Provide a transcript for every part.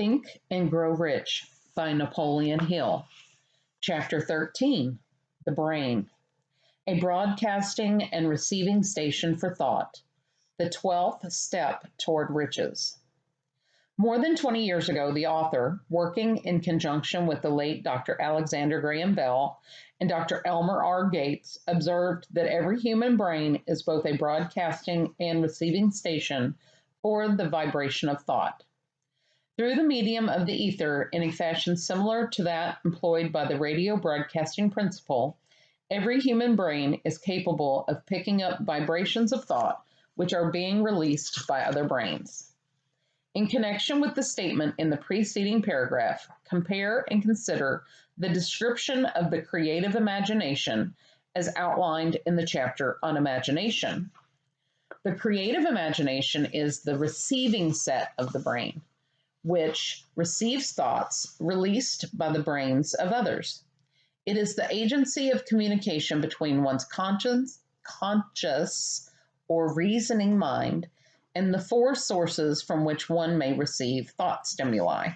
Think and Grow Rich by Napoleon Hill. Chapter 13, The Brain, a broadcasting and receiving station for thought, the 12th step toward riches. More than 20 years ago, the author, working in conjunction with the late Dr. Alexander Graham Bell and Dr. Elmer R. Gates, observed that every human brain is both a broadcasting and receiving station for the vibration of thought. Through the medium of the ether, in a fashion similar to that employed by the radio broadcasting principle, every human brain is capable of picking up vibrations of thought which are being released by other brains. In connection with the statement in the preceding paragraph, compare and consider the description of the creative imagination as outlined in the chapter on imagination. The creative imagination is the receiving set of the brain, which receives thoughts released by the brains of others. It is the agency of communication between one's conscious or reasoning mind and the four sources from which one may receive thought stimuli.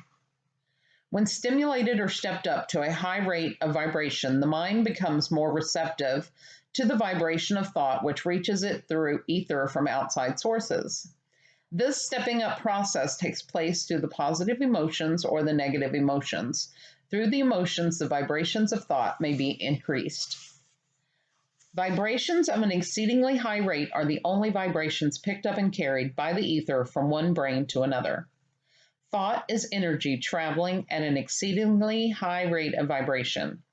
When stimulated or stepped up to a high rate of vibration, the mind becomes more receptive to the vibration of thought which reaches it through ether from outside sources. This stepping up process takes place through the positive emotions or the negative emotions. Through the emotions, the vibrations of thought may be increased. Vibrations of an exceedingly high rate are the only vibrations picked up and carried by the ether from one brain to another. Thought is energy traveling at an exceedingly high rate of vibration.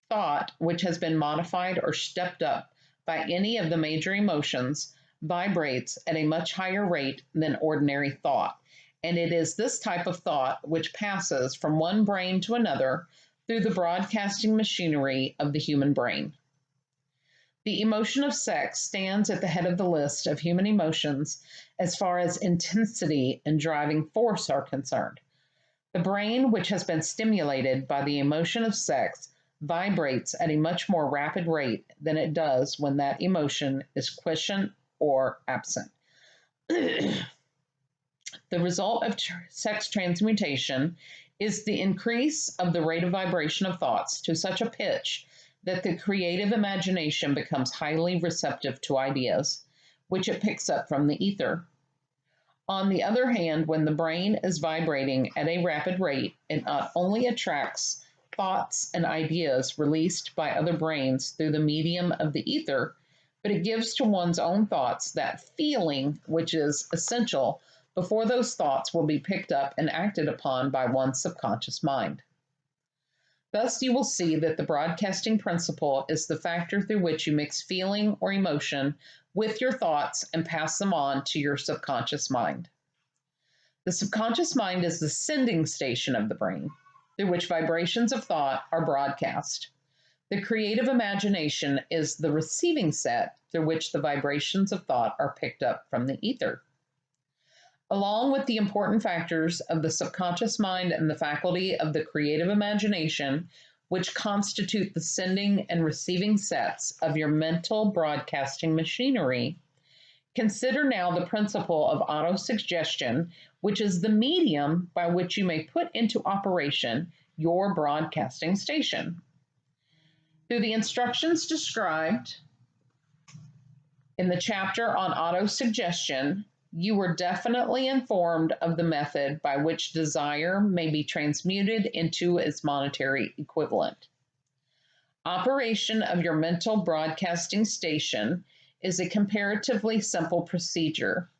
Thought, which has been modified or stepped up by any of the major emotions, vibrates at a much higher rate than ordinary thought, and it is this type of thought which passes from one brain to another through the broadcasting machinery of the human brain. The emotion of sex stands at the head of the list of human emotions as far as intensity and driving force are concerned. The brain, which has been stimulated by the emotion of sex, vibrates at a much more rapid rate than it does when that emotion is quiescent or absent. The result of sex transmutation is the increase of the rate of vibration of thoughts to such a pitch that the creative imagination becomes highly receptive to ideas, which it picks up from the ether. On the other hand, when the brain is vibrating at a rapid rate, it not only attracts thoughts and ideas released by other brains through the medium of the ether, but it gives to one's own thoughts that feeling which is essential before those thoughts will be picked up and acted upon by one's subconscious mind. Thus, you will see that the broadcasting principle is the factor through which you mix feeling or emotion with your thoughts and pass them on to your subconscious mind. The subconscious mind is the sending station of the brain, through which vibrations of thought are broadcast. The creative imagination is the receiving set through which the vibrations of thought are picked up from the ether. Along with the important factors of the subconscious mind and the faculty of the creative imagination, which constitute the sending and receiving sets of your mental broadcasting machinery, consider now the principle of autosuggestion, which is the medium by which you may put into operation your broadcasting station. Through the instructions described in the chapter on autosuggestion, you were definitely informed of the method by which desire may be transmuted into its monetary equivalent. Operation of your mental broadcasting station is a comparatively simple procedure.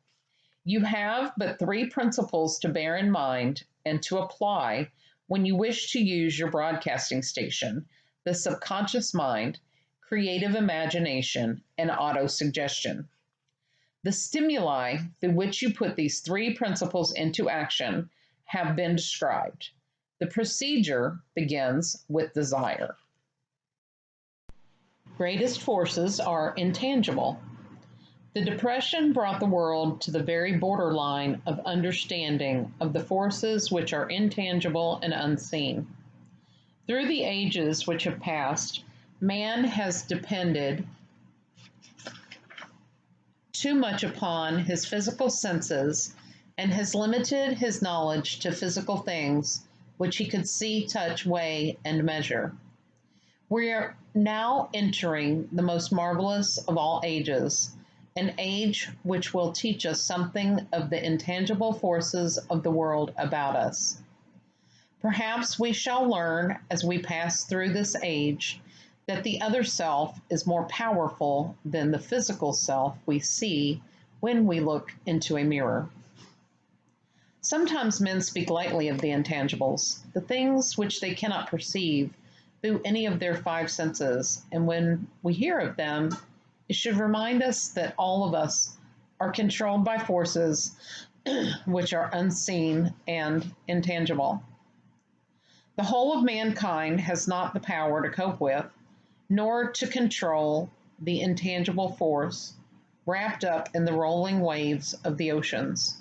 You have but three principles to bear in mind and to apply when you wish to use your broadcasting station: the subconscious mind, creative imagination, and autosuggestion. The stimuli through which you put these three principles into action have been described. The procedure begins with desire. Greatest forces are intangible. The Depression brought the world to the very borderline of understanding of the forces which are intangible and unseen. Through the ages which have passed, man has depended too much upon his physical senses and has limited his knowledge to physical things which he could see, touch, weigh, and measure. We are now entering the most marvelous of all ages, an age which will teach us something of the intangible forces of the world about us. Perhaps we shall learn as we pass through this age that the other self is more powerful than the physical self we see when we look into a mirror. Sometimes men speak lightly of the intangibles, the things which they cannot perceive through any of their five senses, and when we hear of them, it should remind us that all of us are controlled by forces which are unseen and intangible. The whole of mankind has not the power to cope with, nor to control the intangible force wrapped up in the rolling waves of the oceans.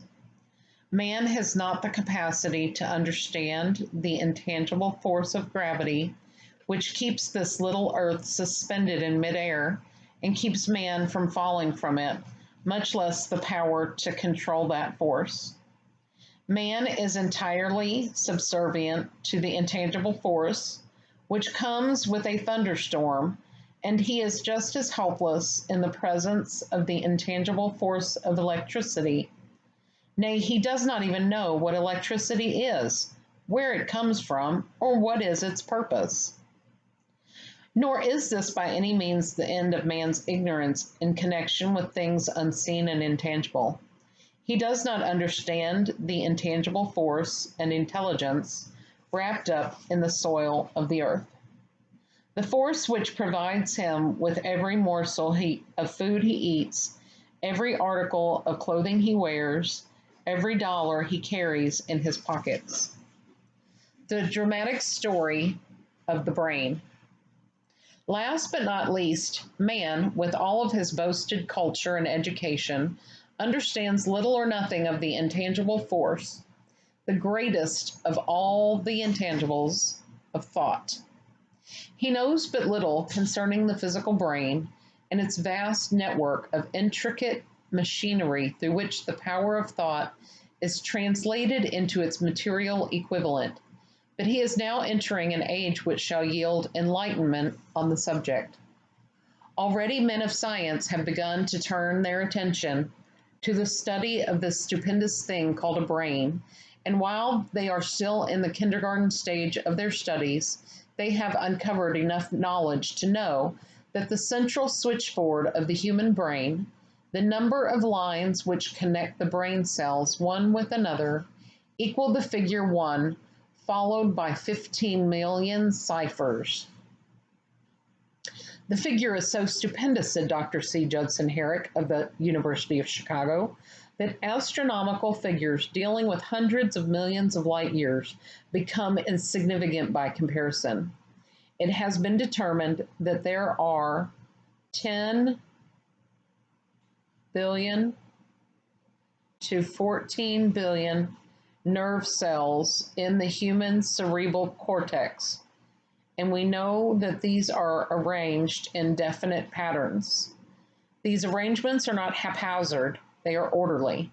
Man has not the capacity to understand the intangible force of gravity, which keeps this little earth suspended in midair and keeps man from falling from it, much less the power to control that force. Man is entirely subservient to the intangible force, which comes with a thunderstorm, and he is just as helpless in the presence of the intangible force of electricity. Nay, he does not even know what electricity is, where it comes from, or what is its purpose. Nor is this by any means the end of man's ignorance in connection with things unseen and intangible. He does not understand the intangible force and intelligence wrapped up in the soil of the earth. The force which provides him with every morsel of food he eats, every article of clothing he wears, every dollar he carries in his pockets. The dramatic story of the brain. Last but not least, man, with all of his boasted culture and education, understands little or nothing of the intangible force, the greatest of all the intangibles of thought. He knows but little concerning the physical brain and its vast network of intricate machinery through which the power of thought is translated into its material equivalent, but he is now entering an age which shall yield enlightenment on the subject. Already men of science have begun to turn their attention to the study of this stupendous thing called a brain, and while they are still in the kindergarten stage of their studies, they have uncovered enough knowledge to know that the central switchboard of the human brain, the number of lines which connect the brain cells one with another, equal the figure 1, followed by 15 million ciphers. The figure is so stupendous, said Dr. C. Judson Herrick of the University of Chicago, that astronomical figures dealing with hundreds of millions of light years become insignificant by comparison. It has been determined that there are 10 billion to 14 billion nerve cells in the human cerebral cortex, and we know that these are arranged in definite patterns. These arrangements are not haphazard, they are orderly.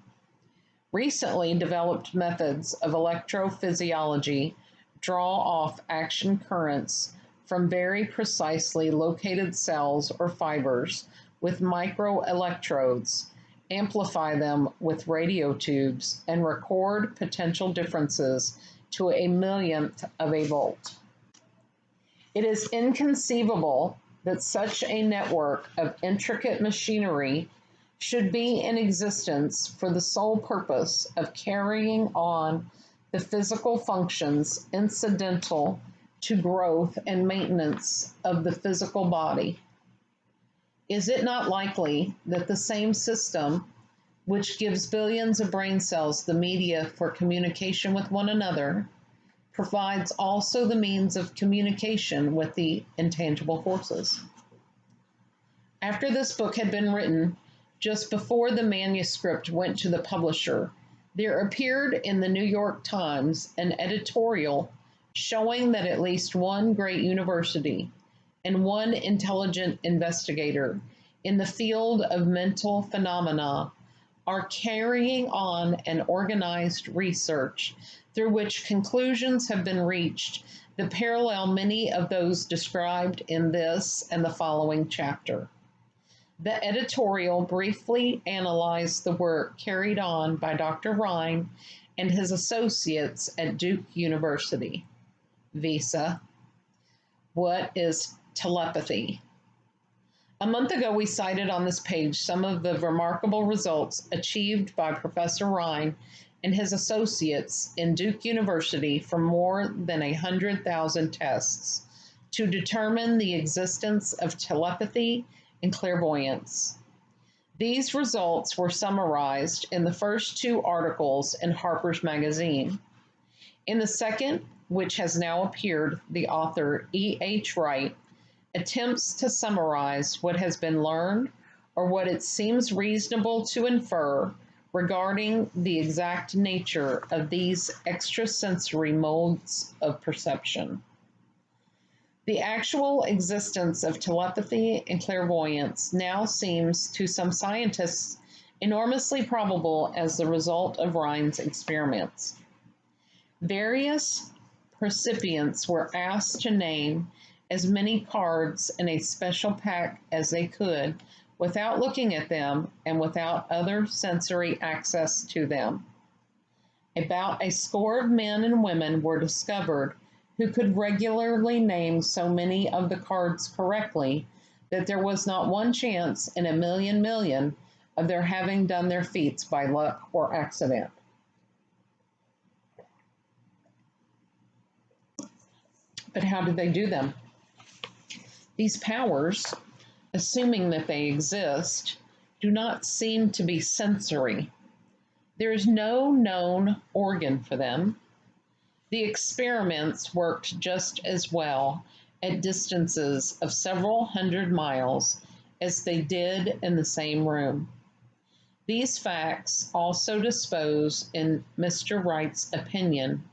Recently developed methods of electrophysiology draw off action currents from very precisely located cells or fibers with microelectrodes, amplify them with radio tubes, and record potential differences to a millionth of a volt. It is inconceivable that such a network of intricate machinery should be in existence for the sole purpose of carrying on the physical functions incidental to growth and maintenance of the physical body. Is it not likely that the same system which gives billions of brain cells the media for communication with one another provides also the means of communication with the intangible forces? After this book had been written, just before the manuscript went to the publisher, there appeared in the New York Times an editorial showing that at least one great university and one intelligent investigator in the field of mental phenomena are carrying on an organized research through which conclusions have been reached that parallel many of those described in this and the following chapter. The editorial briefly analyzed the work carried on by Dr. Rhine and his associates at Duke University. Visa. What is telepathy? A month ago, we cited on this page some of the remarkable results achieved by Professor Rhine and his associates in Duke University from more than 100,000 tests to determine the existence of telepathy and clairvoyance. These results were summarized in the first two articles in Harper's Magazine. In the second, which has now appeared, the author E.H. Wright attempts to summarize what has been learned or what it seems reasonable to infer regarding the exact nature of these extrasensory modes of perception. The actual existence of telepathy and clairvoyance now seems to some scientists enormously probable as the result of Rhine's experiments. Various recipients were asked to name as many cards in a special pack as they could without looking at them and without other sensory access to them. About a score of men and women were discovered who could regularly name so many of the cards correctly that there was not one chance in a million of their having done their feats by luck or accident. But how did they do them? These powers, assuming that they exist, do not seem to be sensory. There is no known organ for them. The experiments worked just as well at distances of several hundred miles as they did in the same room. These facts also dispose, in Mr. Wright's opinion,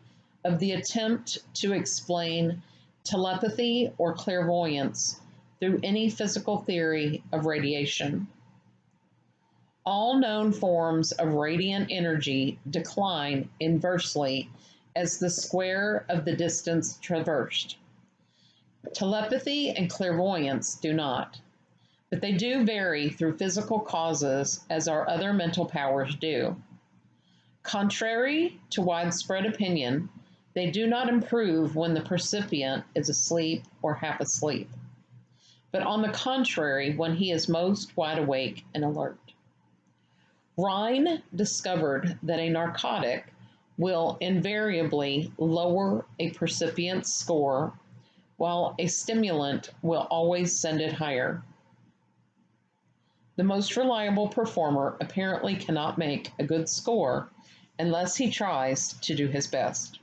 of the attempt to explain telepathy or clairvoyance through any physical theory of radiation. All known forms of radiant energy decline inversely as the square of the distance traversed. Telepathy and clairvoyance do not, but they do vary through physical causes as our other mental powers do. Contrary to widespread opinion, they do not improve when the percipient is asleep or half asleep, but on the contrary, when he is most wide awake and alert. Rhine discovered that a narcotic will invariably lower a percipient's score, while a stimulant will always send it higher. The most reliable performer apparently cannot make a good score unless he tries to do his best.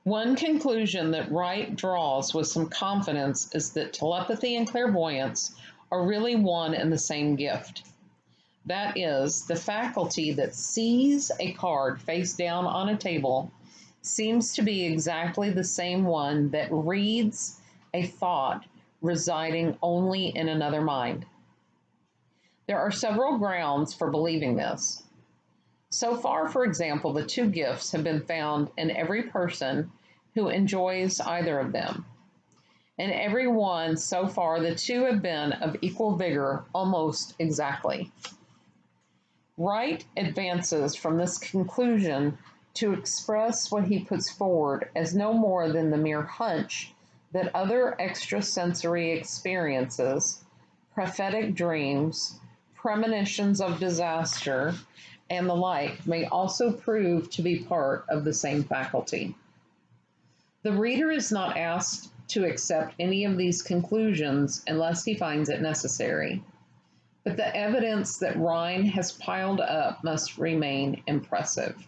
One conclusion that Wright draws with some confidence is that telepathy and clairvoyance are really one and the same gift. That is, the faculty that sees a card face down on a table seems to be exactly the same one that reads a thought residing only in another mind. There are several grounds for believing this. So far, for example, the two gifts have been found in every person who enjoys either of them. In every one so far, the two have been of equal vigor almost exactly. Wright advances from this conclusion to express what he puts forward as no more than the mere hunch that other extrasensory experiences, prophetic dreams, premonitions of disaster, and the like may also prove to be part of the same faculty. The reader is not asked to accept any of these conclusions unless he finds it necessary, but the evidence that Rhine has piled up must remain impressive.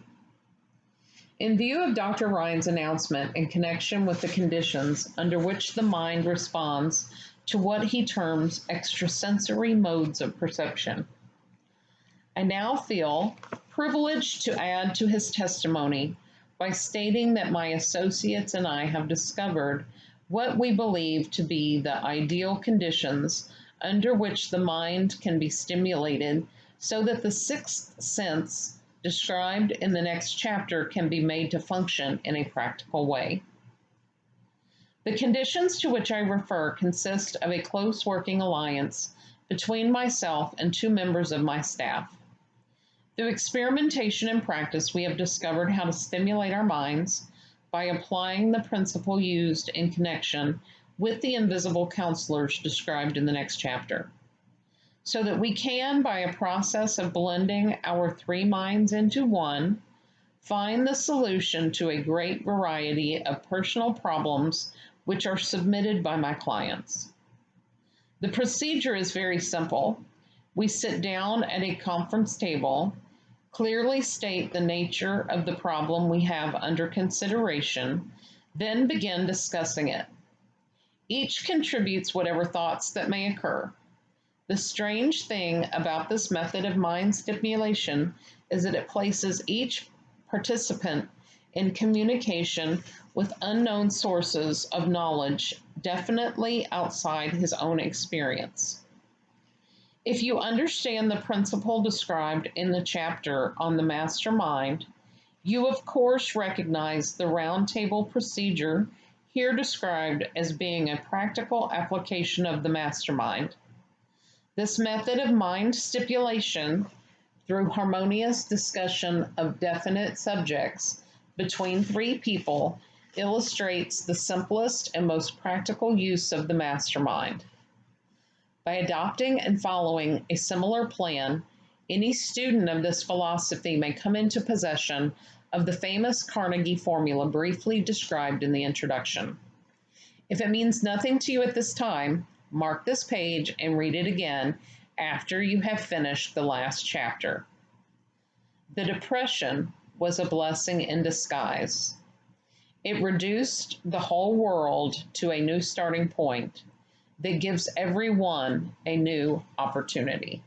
In view of Dr. Rhine's announcement in connection with the conditions under which the mind responds to what he terms extrasensory modes of perception, I now feel privileged to add to his testimony by stating that my associates and I have discovered what we believe to be the ideal conditions under which the mind can be stimulated so that the sixth sense described in the next chapter can be made to function in a practical way. The conditions to which I refer consist of a close working alliance between myself and two members of my staff. Through experimentation and practice, we have discovered how to stimulate our minds by applying the principle used in connection with the invisible counselors described in the next chapter, so that we can, by a process of blending our three minds into one, find the solution to a great variety of personal problems which are submitted by my clients. The procedure is very simple. We sit down at a conference table, clearly state the nature of the problem we have under consideration, then begin discussing it. Each contributes whatever thoughts that may occur. The strange thing about this method of mind stimulation is that it places each participant in communication with unknown sources of knowledge definitely outside his own experience. If you understand the principle described in the chapter on the mastermind, you of course recognize the roundtable procedure here described as being a practical application of the mastermind. This method of mind stipulation, through harmonious discussion of definite subjects between three people, illustrates the simplest and most practical use of the mastermind. By adopting and following a similar plan, any student of this philosophy may come into possession of the famous Carnegie formula briefly described in the introduction. If it means nothing to you at this time, mark this page and read it again after you have finished the last chapter. The depression was a blessing in disguise. It reduced the whole world to a new starting point that gives everyone a new opportunity.